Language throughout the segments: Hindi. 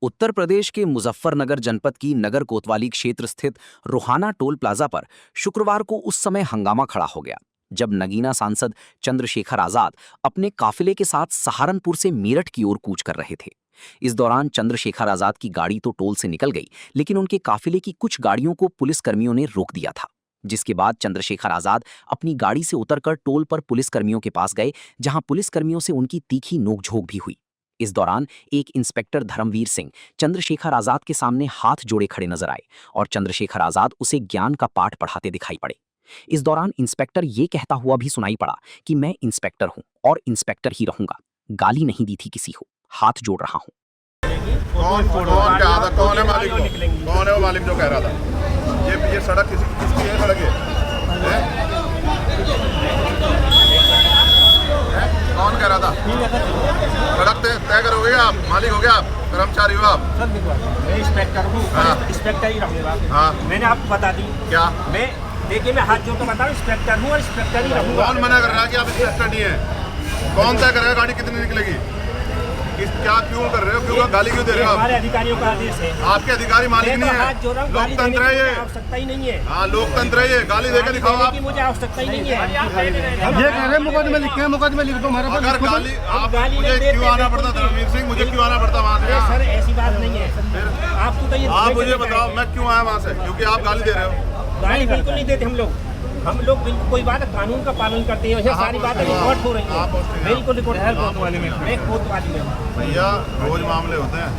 उत्तर प्रदेश के मुजफ्फरनगर जनपद की नगर कोतवाली क्षेत्र स्थित रुहाना टोल प्लाजा पर शुक्रवार को उस समय हंगामा खड़ा हो गया जब नगीना सांसद चंद्रशेखर आजाद अपने काफिले के साथ सहारनपुर से मेरठ की ओर कूच कर रहे थे। इस दौरान चंद्रशेखर आजाद की गाड़ी तो टोल से निकल गई, लेकिन उनके काफिले की कुछ गाड़ियों को पुलिसकर्मियों ने रोक दिया था, जिसके बाद चंद्रशेखर आजाद अपनी गाड़ी से उतरकर टोल पर पुलिसकर्मियों के पास गए, जहां पुलिसकर्मियों से उनकी तीखी नोकझोंक भी हुई। इस दौरान एक इंस्पेक्टर धर्मवीर सिंह चंद्रशेखर आजाद के सामने हाथ जोड़े खड़े नजर आए और चंद्रशेखर आजाद उसे ज्ञान का पाठ पढ़ाते दिखाई पड़े। इस दौरान इंस्पेक्टर ये कहता हुआ भी सुनाई पड़ा कि मैं इंस्पेक्टर हूं और इंस्पेक्टर ही रहूंगा, गाली नहीं दी थी किसी को, हाथ जोड़ रहा हूं। कौन कहा था? कौन है मालिक? कौन है वो मालिक जो कह रहा था ये सड़क किसकी है? सड़क है? कौन कह रहा था? सड़क तय करोगे आप? मालिक हो गया आप? कर्मचारी हो आप? मैं इंस्पेक्टर हूँ, इंस्पेक्टर ही रहूँगा। हाँ, मैंने आपको बता दी। क्या? देखिए मैं हाथ जोड़ के बता रहा हूँ, इंस्पेक्टर हूँ और इंस्पेक्टर ही रहूँगा। कौन मना कर रहा है कि आप इंस्पेक्टर नहीं है? कौन तय कर रहा है गाड़ी कितनी निकलेगी? क्या क्यों कर रहे हो? क्यों गाली क्यों दे रहे हो आप? हमारे अधिकारियों का आदेश है। आपके अधिकारी मालिक नहीं है, लोकतंत्र है ये। आवश्यकता ही नहीं है। हाँ, लोकतंत्र है ये। गाली देकर दिखाओ आप। मुझे आवश्यकता ही नहीं है। ये कह रहे हैं मुकदमे लिखे हैं, मुकदमे लिख दो हमारे पास। अगर गाली आप मुझे क्यों आना पड़ता? धर्मवीर सिंह, मुझे क्यों आना पड़ता वहाँ से? सर ऐसी बात नहीं है। आपको तो ये आप मुझे बताओ मैं क्यों आया वहाँ से? क्योंकि आप गाली दे रहे हो। गाली बिल्कुल नहीं देते हम लोग बिल्कुल कोई बात है, कानून का पालन करते हैं। ये सारी बातें रिकॉर्ड हो रही है, बिल्कुल रिकॉर्ड है। कोतवाली में मैं कोतवाली में भैया रोज मामले होते हैं।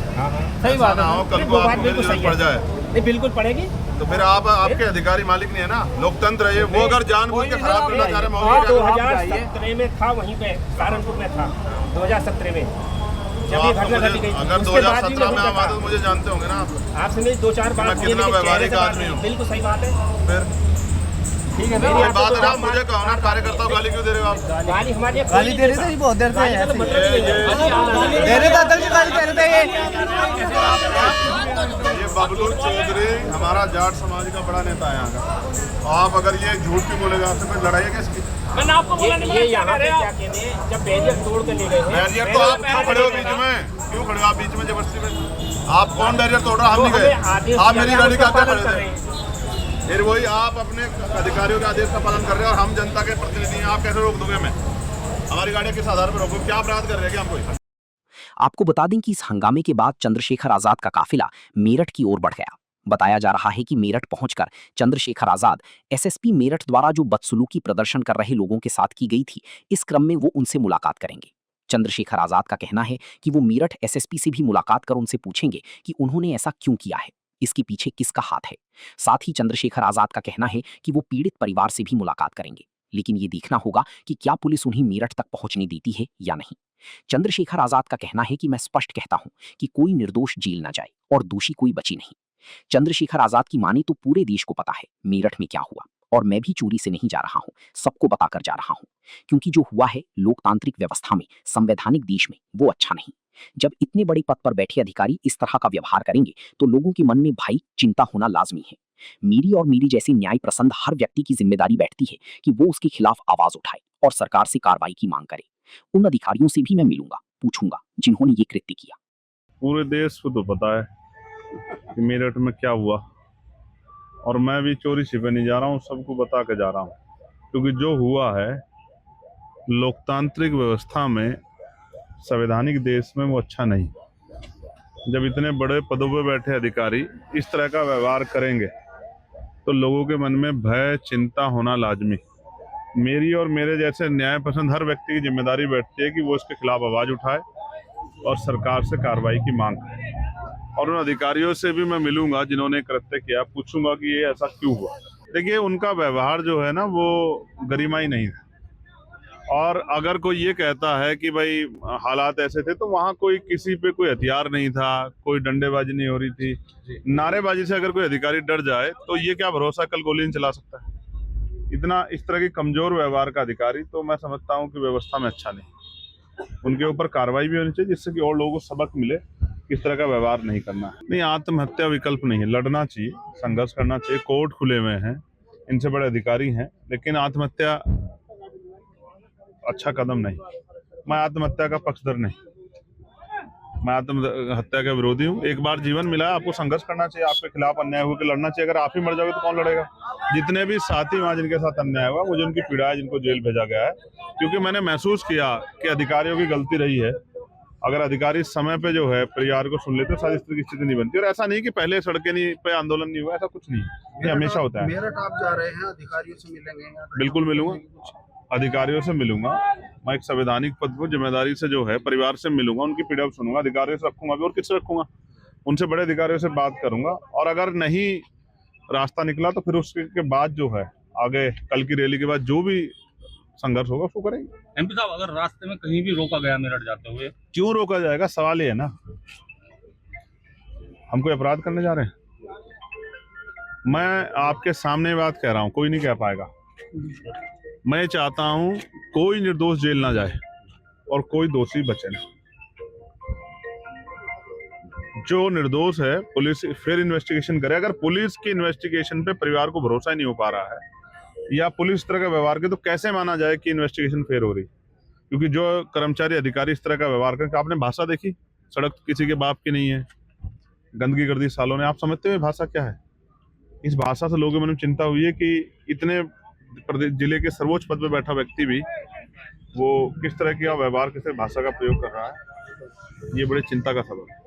सही बात है। कल को आपको मेरी जरूरत पड़ जाए नहीं, बिल्कुल पड़ेगी। तो फिर आप आपके अधिकारी मालिक नहीं है ना, लोकतंत्र है ये। वो अगर जानबूझ के खराब करना चाह रहे माहौल, 2017 में था, वहीं पे सहारनपुर में था 2017 में जब ये घटना घटी गई। अगर 2017 में आप आते मुझे जानते होंगे ना आप। आपसे मेरी 2-4 बार कितना व्यवहारिक आदमी हूँ। बिल्कुल सही बात है। फिर ठीक है, मेरी बात है आप मुझे कहो ना, कार्यकर्ता को गाली क्यों दे रहे हो आप? गाली हमारी गाली दे रहे थे, बहुत देर से दे रहे थे अध्यक्ष जी, गाली दे रहे थे ये बबलू चौधरी हमारा जाट समाज का बड़ा नेता है यहाँ का। आप अगर ये झूठ क्यों बोलेगा? आपसे कोई लड़ाई है क्या इसकी? मैंने आपको बोला नहीं। ये यहाँ पे क्या कहते हैं, जब बैरियर तोड़ के ले गए हैं। बैरियर तो आप क्यों खड़े हो बीच में? क्यों खड़े हो आप बीच में जबरदस्ती में? आप कौन बैरियर तोड़ रहा? हम नहीं गए, आप मेरी गाड़ी का क्या खड़े थे? फिर वही आप अपने अधिकारियों के आदेश का पालन कर रहे हैं और हम जनता के प्रतिनिधि हैं। आप कैसे रोक दोगे? मैं हमारी गाड़ी किस आधार पर रोको? क्या अपराध कर रहे हैं हम कोई? आपको बता दें कि इस हंगामे के बाद चंद्रशेखर आजाद का काफिला मेरठ की ओर बढ़ गया। बताया जा रहा है कि मेरठ पहुंचकर चंद्रशेखर आजाद एसएसपी मेरठ द्वारा जो बदसलूकी प्रदर्शन कर रहे लोगों के साथ की गई थी, इस क्रम में वो उनसे मुलाकात करेंगे। चंद्रशेखर आजाद का कहना है कि वो मेरठ एसएसपी से भी मुलाकात कर उनसे पूछेंगे कि उन्होंने ऐसा क्यों किया है, इसके पीछे किसका हाथ है। साथ ही चंद्रशेखर आजाद का कहना है कि वो पीड़ित परिवार से भी मुलाकात करेंगे, लेकिन ये देखना होगा कि क्या पुलिस उन्हें मेरठ तक पहुंचने देती है या नहीं। चंद्रशेखर आजाद का कहना है कि मैं स्पष्ट कहता हूं कि कोई निर्दोष जेल न जाए और दोषी कोई बचे नहीं। चंद्रशेखर आजाद की माने तो पूरे देश को पता है मेरठ में क्या हुआ, और मैं भी चोरी से नहीं जा रहा हूं, सबको बताकर जा रहा हूं, क्योंकि जो हुआ है लोकतांत्रिक व्यवस्था में, संवैधानिक देश में, वो अच्छा नहीं। जब इतने बड़े पद पर बैठे अधिकारी इस तरह का व्यवहार करेंगे तो लोगों के मन में भाई चिंता होना लाजमी है। मेरी और मेरी जैसे न्याय प्रसन्न हर व्यक्ति की जिम्मेदारी बैठती है कि वो उसके खिलाफ आवाज उठाए और सरकार से कार्रवाई की मांग करे। उन अधिकारियों से भी मैं मिलूंगा, पूछूंगा जिन्होंने ये कृत्य किया। पूरे देश को तो पता है कि मेरठ में क्या हुआ, और मैं भी चोरी छिपे नहीं जा रहा हूँ, सबको बता के जा रहा हूँ, क्योंकि जो हुआ है लोकतांत्रिक व्यवस्था में, संवैधानिक देश में, वो अच्छा नहीं। जब इतने बड़े पदों पर बैठे अधिकारी इस तरह का व्यवहार करेंगे तो लोगों के मन में भय, चिंता होना लाजमी। मेरी और मेरे जैसे न्याय पसंद हर व्यक्ति की जिम्मेदारी बैठती है कि वो इसके खिलाफ आवाज उठाए और सरकार से कार्रवाई की मांग करे। और उन अधिकारियों से भी मैं मिलूंगा जिन्होंने कृत्य किया, पूछूंगा कि ये ऐसा क्यों हुआ। देखिए उनका व्यवहार जो है ना, वो गरिमाई नहीं है। और अगर कोई ये कहता है कि भाई हालात ऐसे थे, तो वहाँ कोई किसी पे कोई हथियार नहीं था, कोई डंडेबाजी नहीं हो रही थी। नारेबाजी से अगर कोई अधिकारी डर जाए तो ये क्या भरोसा कल गोली नहीं चला सकता है? इतना इस तरह की कमजोर व्यवहार का अधिकारी तो मैं समझता हूँ कि व्यवस्था में अच्छा नहीं। उनके ऊपर कार्रवाई भी होनी चाहिए जिससे कि और लोगों को सबक मिले किस तरह का व्यवहार नहीं करना है। नहीं, आत्महत्या विकल्प नहीं है, लड़ना चाहिए, संघर्ष करना चाहिए। कोर्ट खुले हुए हैं, इनसे बड़े अधिकारी हैं, लेकिन आत्महत्या अच्छा कदम नहीं। मैं आत्महत्या का पक्षधर नहीं। मैं आत्महत्या का विरोधी हूँ। एक बार जीवन मिला है, आपको संघर्ष करना चाहिए, आपके खिलाफ अन्याय हुआ कि लड़ना चाहिए। अगर आप ही मर जाओगे तो कौन लड़ेगा? जितने भी साथी वहाँ जिनके साथ अन्याय हुआ, मुझे उनकी पीड़ा है, जिनको जेल भेजा गया है, क्योंकि मैंने महसूस किया कि अधिकारियों की गलती रही है। अगर अधिकारी समय पे जो है परिवार को सुन लेते तो शायद इस तरह की स्थिति नहीं बनती। और ऐसा नहीं कि पहले सड़कें नहीं पे आंदोलन नहीं हुआ, ऐसा कुछ नहीं, ये हमेशा होता है। मेरठ आप जा रहे हैं, अधिकारियों से मिलेंगे? बिल्कुल मिलूंगा, अधिकारियों से मिलूंगा। मैं एक संवैधानिक पद पर जिम्मेदारी से जो है परिवार से मिलूंगा, उनकी पीड़ा सुनूंगा, अधिकारियों से रखूंगा भी, और किससे रखूंगा? उनसे बड़े अधिकारियों से बात करूंगा। और अगर नहीं रास्ता निकला तो फिर उसके बाद जो है आगे कल की रैली के बाद जो भी संघर्ष होगा उसको करेंगे। एमपी साहब, अगर रास्ते में कहीं भी रोका गया मेरठ जाते हुए, क्यों रोका जाएगा? सवाल ये है ना, हम कोई अपराध करने जा रहे हैं? मैं आपके सामने बात कह रहा हूं, कोई नहीं कह पाएगा। मैं चाहता हूं कोई निर्दोष जेल ना जाए और कोई दोषी बचे ना। जो निर्दोष है पुलिस फिर इन्वेस्टिगेशन करे। अगर पुलिस की इन्वेस्टिगेशन पे परिवार को भरोसा ही नहीं हो पा रहा है या पुलिस इस तरह का व्यवहार करे, तो कैसे माना जाए कि इन्वेस्टिगेशन फेल हो रही? क्योंकि जो कर्मचारी अधिकारी इस तरह का व्यवहार करके, आपने भाषा देखी? सड़क किसी के बाप की नहीं है, गंदगी कर दी सालों ने। आप समझते हैं भाषा क्या है? इस भाषा से लोगों में चिंता हुई है कि इतने जिले के सर्वोच्च पद पे बैठा व्यक्ति भी वो किस तरह की व्यवहार, किस भाषा का प्रयोग कर रहा है। ये बड़े चिंता का सबब है।